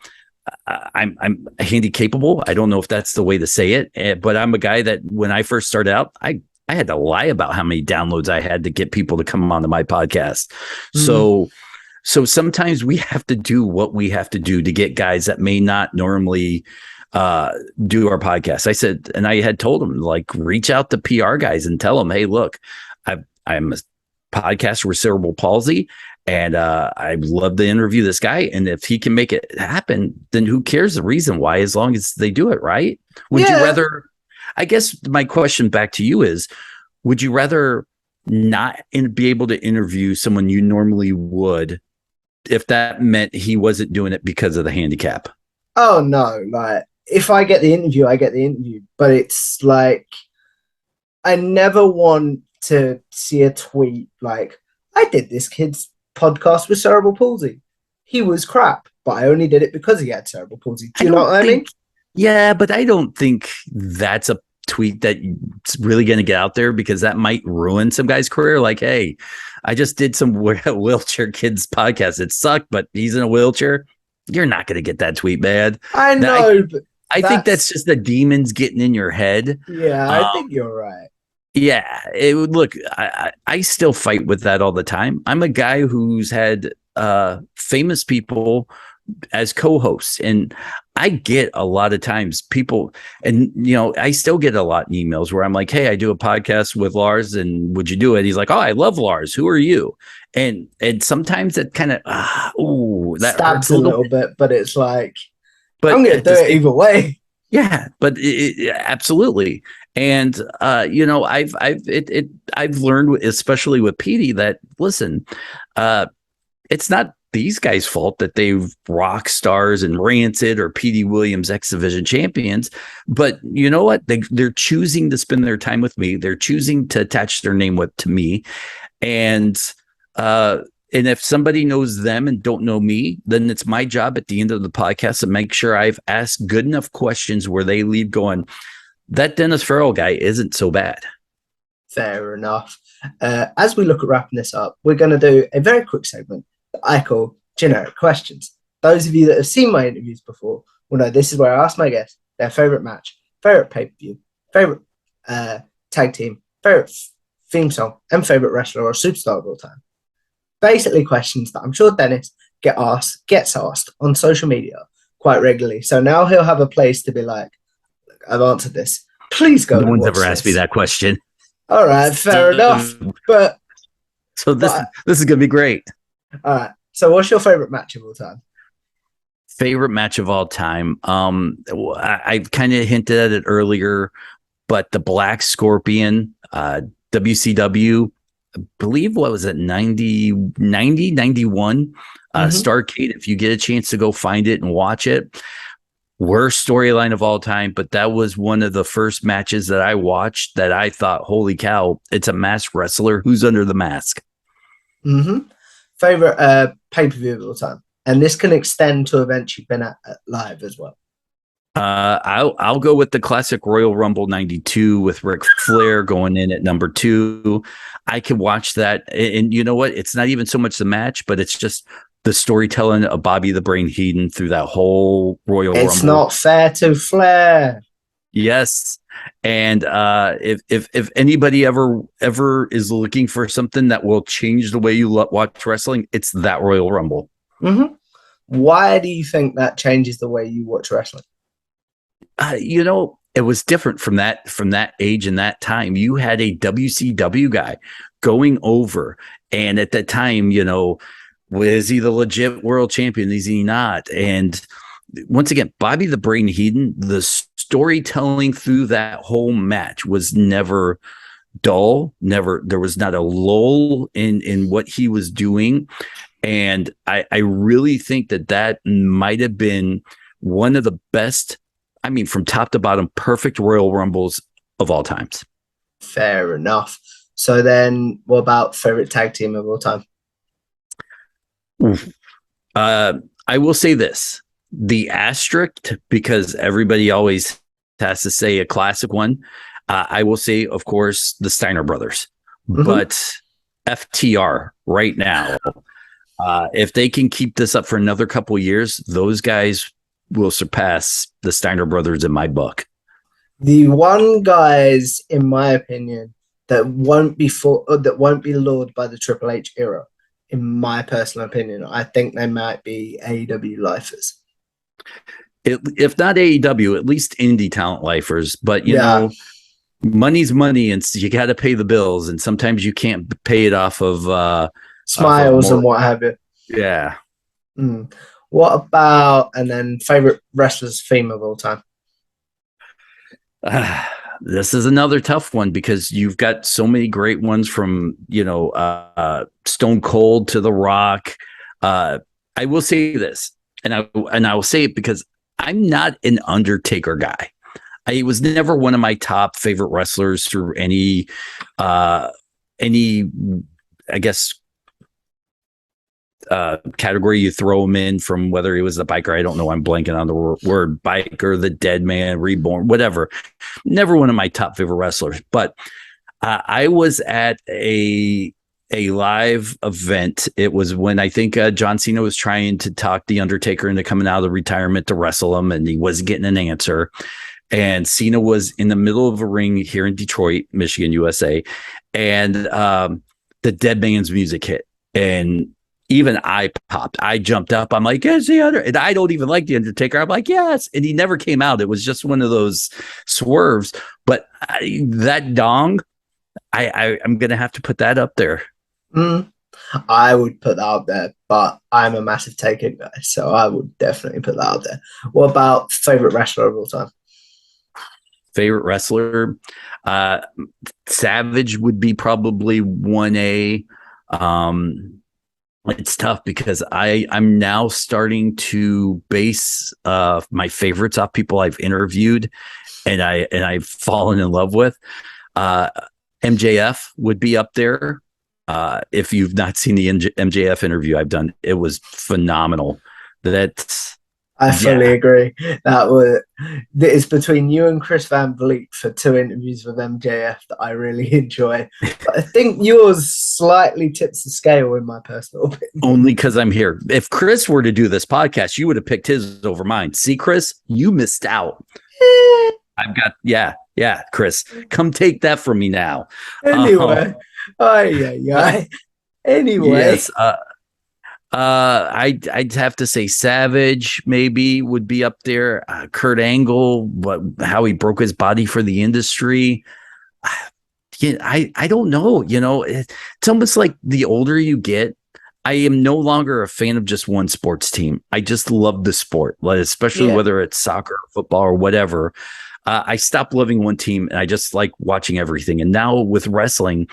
handicapable. I don't know if that's the way to say it, but I'm a guy that when I first started out, I had to lie about how many downloads I had to get people to come onto my podcast. Mm-hmm. So sometimes we have to do what we have to do to get guys that may not normally do our podcast. I said, and I had told them, like, reach out to PR guys and tell them, hey, look, I'm a podcaster with cerebral palsy, and I'd love to interview this guy. And if he can make it happen, then who cares the reason why, as long as they do it, right? Would you rather, I guess my question back to you is, would you rather not be able to interview someone you normally would if that meant he wasn't doing it because of the handicap? Oh no, like if I get the interview, I get the interview. But it's like I never want to see a tweet like, I did this kid's podcast with cerebral palsy. He was crap, but I only did it because he had cerebral palsy. Do you know what I mean? Yeah, but I don't think that's a tweet that's really going to get out there, because that might ruin some guy's career. Like, hey, I just did some wheelchair kids podcast. It sucked, but he's in a wheelchair. You're not going to get that tweet, man. I know. I think that's just the demons getting in your head. Yeah, I think you're right. Yeah, it would look. I still fight with that all the time. I'm a guy who's had famous people as co-hosts, and I get a lot of times people, and I still get a lot of emails where I'm like, hey, I do a podcast with Lars, and would you do it? He's like, oh, I love Lars. Who are you? And sometimes it kind of that stabs a little bit, but it's like, but I'm gonna do it either way. Yeah, but absolutely. And I've learned, especially with Petey, that listen, it's not these guys' fault that they've rock stars and Rancid or PD Williams X Division champions. But you know what? They're choosing to spend their time with me. They're choosing to attach their name to me. And if somebody knows them and don't know me, then it's my job at the end of the podcast to make sure I've asked good enough questions where they leave going, that Dennis Farrell guy isn't so bad. Fair enough. As we look at wrapping this up, we're going to do a very quick segment that I call generic questions. Those of you that have seen my interviews before will know this is where I ask my guests their favorite match, favorite pay-per-view, favorite tag team, favorite theme song, and favorite wrestler or superstar of all time. Basically questions that I'm sure Dennis gets asked on social media quite regularly. So now he'll have a place to be like, I've answered this. Please go. No one's ever asked me that question. All right, fair enough. But this is gonna be great. All right. So what's your favorite match of all time? Favorite match of all time. I kind of hinted at it earlier, but the Black Scorpion, WCW, I believe, what was it, 91 Starrcade. If you get a chance to go find it and watch it, worst storyline of all time, but that was one of the first matches that I watched that I thought, holy cow, it's a masked wrestler. Who's under the mask? Favorite pay-per-view of all time, and this can extend to events you've been at live as well. I'll go with the classic Royal Rumble 92 with Ric Flair going in at number 2. I could watch that, and you know what? It's not even so much the match, but it's just the storytelling of Bobby the Brain Heenan through that whole Royal Rumble. It's not fair to Flair. Yes, and if anybody ever is looking for something that will change the way you watch wrestling, it's that Royal Rumble. Why do you think that changes the way you watch wrestling? It was different from that age and that time. You had a WCW guy going over, and at that time, was he the legit world champion? Is he not? And once again, Bobby the Brain Heenan, the storytelling through that whole match was never dull. There was not a lull in what he was doing. And I really think that might have been one of the best, from top to bottom, perfect Royal Rumbles of all times. Fair enough. So then what about favorite tag team of all time? I will say this, the asterisk, because everybody always has to say a classic one. I will say, of course, the Steiner brothers, but FTR right now, if they can keep this up for another couple of years, those guys will surpass the Steiner brothers in my book. The one guys, in my opinion, that won't be lured by the Triple H era, in my personal opinion, I think they might be AEW lifers. If not AEW, at least indie talent lifers. But you know, money's money, and you got to pay the bills, and sometimes you can't pay it off of smiles and what have you. Yeah. What about, and then favorite wrestler's theme of all time? This is another tough one because you've got so many great ones from, Stone Cold to The Rock. I will say this, and I will say it because I'm not an Undertaker guy. He was never one of my top favorite wrestlers through any, I guess, category you throw him in, from whether he was a biker. I don't know. I'm blanking on the word biker, the dead man, reborn, whatever. Never one of my top favorite wrestlers, but I was at a live event. It was when I think John Cena was trying to talk the Undertaker into coming out of retirement to wrestle him, and he wasn't getting an answer. And Cena was in the middle of a ring here in Detroit, Michigan, USA, and the dead man's music hit, and even I popped. I jumped up. I'm like, yes, and I don't even like the Undertaker. I'm like, yes. And he never came out. It was just one of those swerves. But that dong, I'm going to have to put that up there. I would put that up there, but I'm a massive Taker guy, so I would definitely put that up there. What about favorite wrestler of all time? Favorite wrestler? Savage would be probably 1A. It's tough because I'm now starting to base my favorites off people I've interviewed and I've fallen in love with. Uh, MJF would be up there. If you've not seen the MJF interview I've done, it was phenomenal. That's I fully agree. It's between you and Chris Van Vliet for 2 interviews with MJF that I really enjoy. But I think yours slightly tips the scale in my personal opinion. only because I'm here. If Chris were to do this podcast, you would have picked his over mine. See, Chris, you missed out. I've got Chris, come take that from me now. Anyway, anyway. Yes, I'd have to say Savage maybe would be up there. Kurt Angle, how he broke his body for the industry. I don't know. It's almost like the older you get, I am no longer a fan of just one sports team. I just love the sport, especially whether it's soccer, or football, or whatever. I stopped loving one team and I just like watching everything. And now with wrestling,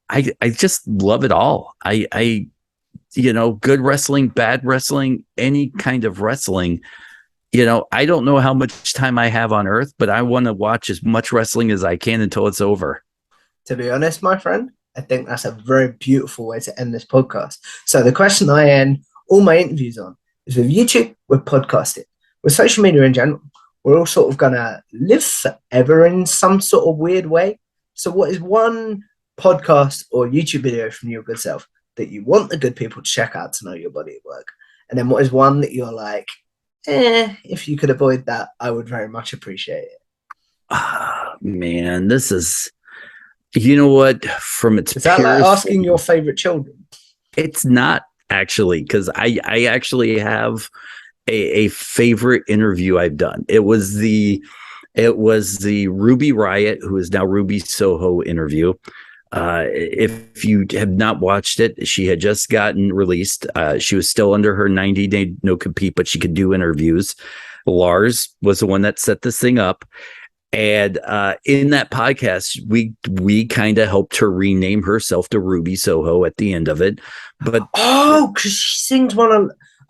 I just love it all. I good wrestling, bad wrestling, any kind of wrestling. I don't know how much time I have on earth, but I want to watch as much wrestling as I can until it's over. To be honest, my friend, I think that's a very beautiful way to end this podcast. So the question I end all my interviews on is with YouTube, with podcasting, with social media in general. We're all sort of going to live forever in some sort of weird way. So what is one podcast or YouTube video from your good self that you want the good people to check out to know your body of work? And then what is one that you're like, if you could avoid that, I would very much appreciate it. Man, this is, what, from its is that like asking your favorite children? It's not actually, because I actually have a favorite interview I've done. It was the Ruby Riott, who is now Ruby Soho, interview. If you have not watched it, she had just gotten released. She was still under her 90-day no compete, but she could do interviews. Lars was the one that set this thing up. And in that podcast, we kind of helped her rename herself to Ruby Soho at the end of it. But because she sings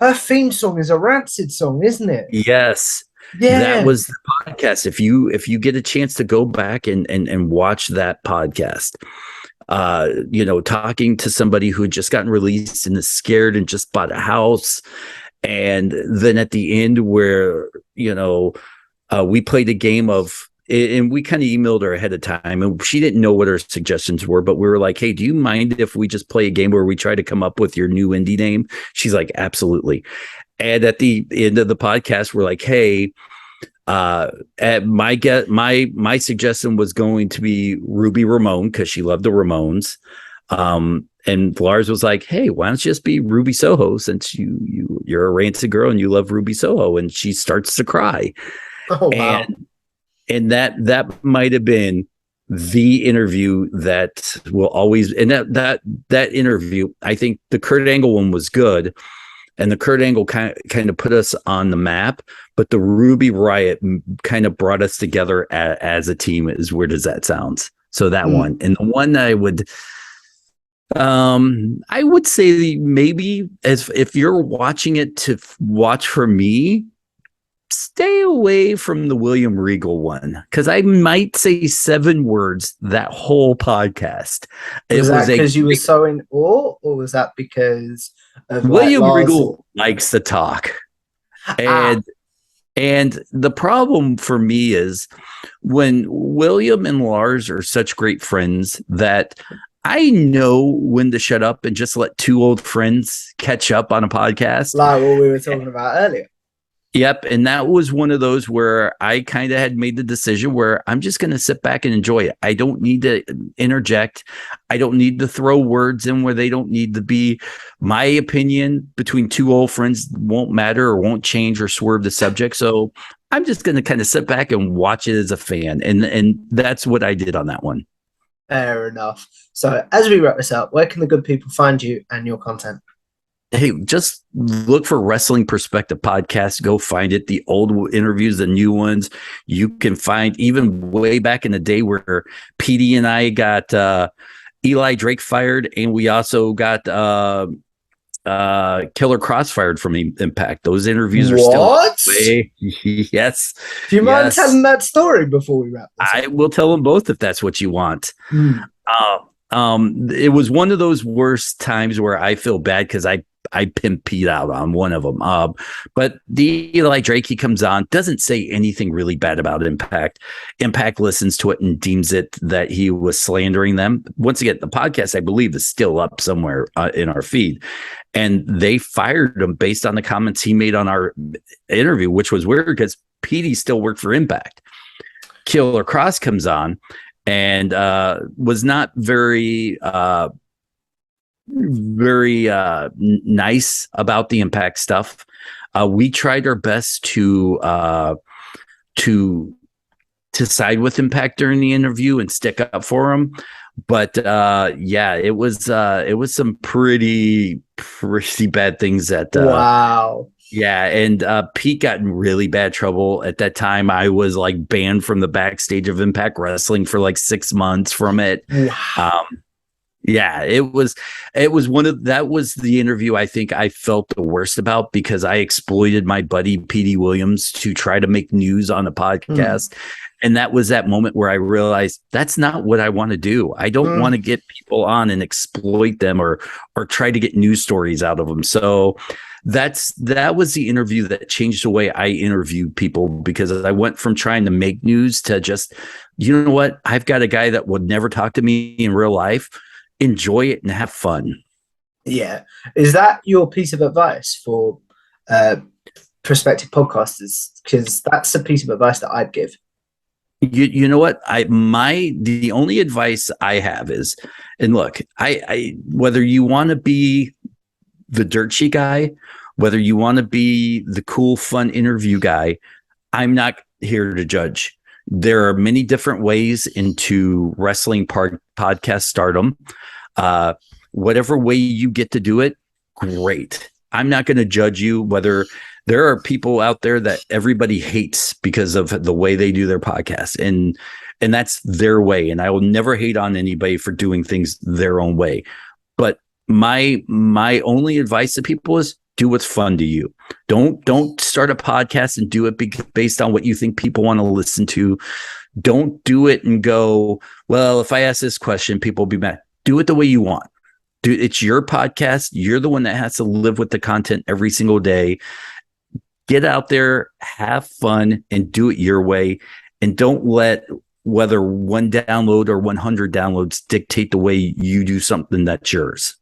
her theme song is a Rancid song, isn't it? Yes. Yeah. That was the podcast. If you get a chance to go back and watch that podcast, talking to somebody who had just gotten released and is scared and just bought a house. And then at the end where, we played a game of, and we kind of emailed her ahead of time and she didn't know what her suggestions were, but we were like, hey, do you mind if we just play a game where we try to come up with your new indie name? She's like, absolutely. And at the end of the podcast, we're like, hey, my suggestion was going to be Ruby Ramone because she loved the Ramones. And Lars was like, hey, why don't you just be Ruby Soho since you're a Rancid girl and you love Ruby Soho? And she starts to cry. Oh, wow. And that might have been the interview that will always, and that interview, I think the Kurt Angle one was good. And the Kurt Angle kind of put us on the map, but the Ruby Riott kind of brought us together as a team. As weird as that sounds. So that one, and the one that I would say maybe as if you're watching it to watch for me, stay away from the William Regal one because I might say 7 words that whole podcast. Was that because you were so in awe, or was that because of William Regal likes to talk? And the problem for me is when William and Lars are such great friends that I know when to shut up and just let 2 old friends catch up on a podcast. Like what we were talking about earlier. Yep. And that was one of those where I kind of had made the decision where I'm just going to sit back and enjoy it. I don't need to interject. I don't need to throw words in where they don't need to be. My opinion between 2 old friends won't matter or won't change or swerve the subject. So I'm just going to kind of sit back and watch it as a fan. And that's what I did on that one. Fair enough. So as we wrap this up, where can the good people find you and your content? Hey, just look for Wrestling Perspective Podcast. Go find it. The old interviews, the new ones. You can find even way back in the day where PD and I got Eli Drake fired, and we also got Killer Crossfired from Impact. Those interviews are still What? Yes. Do you mind Yes. telling that story before we wrap this I up? will tell them both if that's what you want. Mm. It was one of those worst times where I feel bad because I pimp Pete out on one of them. But the Eli Drake, he comes on, doesn't say anything really bad about Impact. Impact listens to it and deems it that he was slandering them. Once again, the podcast, I believe, is still up somewhere in our feed. And they fired him based on the comments he made on our interview, which was weird because Petey still worked for Impact. Killer Cross comes on and was not very nice about the Impact stuff. We tried our best to side with Impact during the interview and stick up for him. But it was some pretty bad things that Wow. Yeah, and Pete got in really bad trouble at that time. I was like banned from the backstage of Impact Wrestling for like 6 months from it. Wow. Yeah, it was that was the interview I think I felt the worst about because I exploited my buddy Petey Williams to try to make news on the podcast. And that was that moment where I realized that's not what I want to do. I don't want to get people on and exploit them or try to get news stories out of them. So that was the interview that changed the way I interview people because I went from trying to make news to just, you know what? I've got a guy that would never talk to me in real life. Enjoy it and have fun. Yeah. Is that your piece of advice for prospective podcasters? Because that's a piece of advice that I'd give. You know what? The only advice I have is, and look, I whether you want to be the dirt sheet guy, whether you want to be the cool, fun interview guy, I'm not here to judge. There are many different ways into wrestling podcast stardom. Whatever way you get to do it, great. I'm not going to judge you. Whether there are people out there that everybody hates because of the way they do their podcast, and that's their way. And I will never hate on anybody for doing things their own way. But my only advice to people is do what's fun to you. Don't start a podcast and do it based on what you think people want to listen to. Don't do it and go, well, if I ask this question, people will be mad. Do it the way you want. Dude, it's your podcast. You're the one that has to live with the content every single day. Get out there, have fun, and do it your way. And don't let whether 1 download or 100 downloads dictate the way you do something that's yours.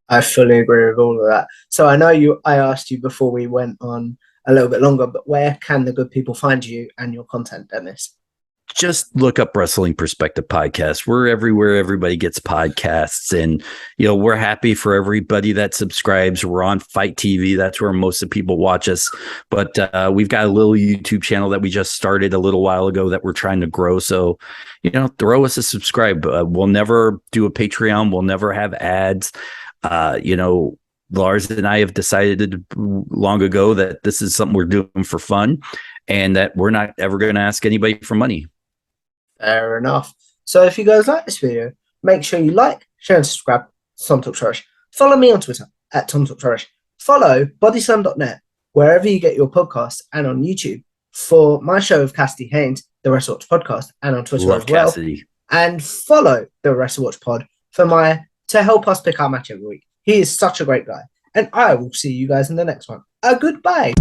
I fully agree with all of that. So I know I asked you before we went on a little bit longer, but where can the good people find you and your content, Dennis? Just look up Wrestling Perspective Podcast. We're everywhere everybody gets podcasts, and we're happy for everybody that subscribes. We're on Fight TV. That's where most of the people watch us. But we've got a little YouTube channel that we just started a little while ago that we're trying to grow. So, throw us a subscribe. We'll never do a Patreon. We'll never have ads. Lars and I have decided long ago that this is something we're doing for fun and that we're not ever going to ask anybody for money. Fair enough. So if you guys like this video, make sure you like, share, and subscribe to Tom Talks Irish. Follow me on Twitter at Tom Talks Irish. Follow bodyslam.net wherever you get your podcasts and on YouTube for my show with Cassidy Haynes, the Wrestle Watch Podcast, and on Twitter Love as well. Cassidy. And follow the Wrestle Watch Pod to help us pick our match every week. He is such a great guy. And I will see you guys in the next one. Goodbye.